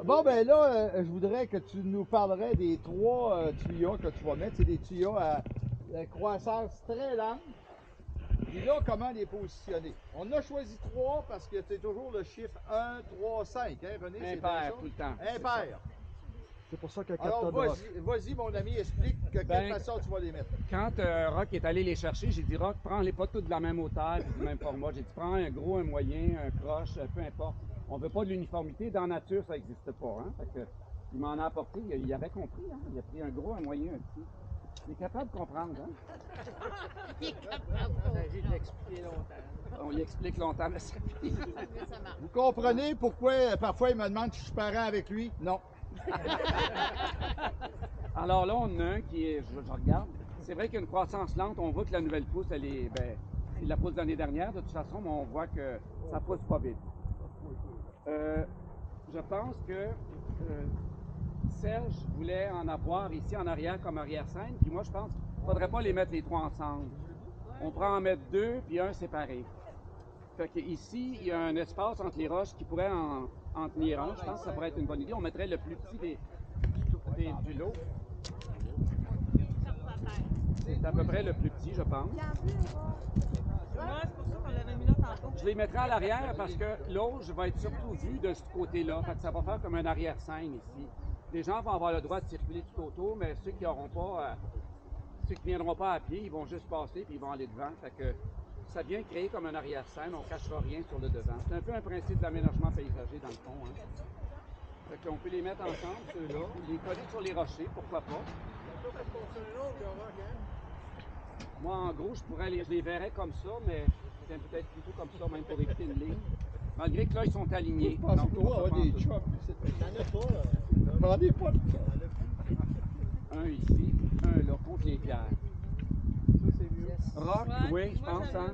Bon, ben là, je voudrais que tu nous parlerais des 3 tuyaux que tu vas mettre. C'est des tuyaux à croissance très lente. Puis là, comment les positionner? On a choisi 3 parce que c'est toujours le chiffre 1, 3, 5. Hein, René? C'est bien Impair ça? tout le temps. Impair. C'est pour ça que 4 Alors, tonnes de rock. vas-y, mon ami, explique de quelle Ben, façon tu vas les mettre. Quand Rock est allé les chercher, j'ai dit Rock, prends-les pas toutes de la même hauteur et du même format. J'ai dit prends un gros, un moyen, un croche, peu importe. On veut pas de l'uniformité. Dans la nature, ça n'existe pas. Hein? Fait que, il m'en a apporté. Il avait compris. Hein? Il a pris un gros, un moyen, un petit. Il est capable de comprendre. Hein? Il est capable. Il s'agit de l'expliquer longtemps. On y explique longtemps, mais ça finit. Ça marche. Vous comprenez pourquoi parfois il me demande si je suis parent avec lui? Non. Alors là, on en a un qui est, je regarde, c'est vrai qu'il y a une croissance lente, on voit que la nouvelle pousse, elle est, c'est la pousse de l'année dernière de toute façon, mais on voit que ça pousse pas vite. Je pense que Serge voulait en avoir ici en arrière comme arrière-scène, puis moi je pense qu'il ne faudrait pas les mettre les 3 ensemble. On pourrait en mettre 2 puis un séparé. Fait que ici, il y a un espace entre les roches qui pourrait en tenir un. Je pense que ça pourrait être une bonne idée. On mettrait le plus petit du lot. C'est à peu près le plus petit, je pense. C'est pour ça qu'on l'avait mis là tantôt. Je les mettrai à l'arrière parce que l'auge va être surtout vu de ce côté-là. Fait que ça va faire comme un arrière-scène ici. Les gens vont avoir le droit de circuler tout autour, mais ceux qui n'auront pas, ceux qui viendront pas à pied, ils vont juste passer puis ils vont aller devant. Fait que ça vient créer comme un arrière-scène, on ne cachera rien sur le devant. C'est un peu un principe d'aménagement paysager dans le fond. Hein. Fait qu'on peut les mettre ensemble, ceux-là, les coller sur les rochers, pourquoi pas. Moi, en gros, je les verrais comme ça, mais peut-être plutôt comme ça, même pour éviter une ligne. Malgré que là, ils sont alignés. Je pense qu'on va avoir des chums. T'en as pas, là. J'en ai pas de Un ici, un là, contre les pierres. Ça, c'est mieux. Rock, Ouais, oui, je moi, pense, j'avais hein.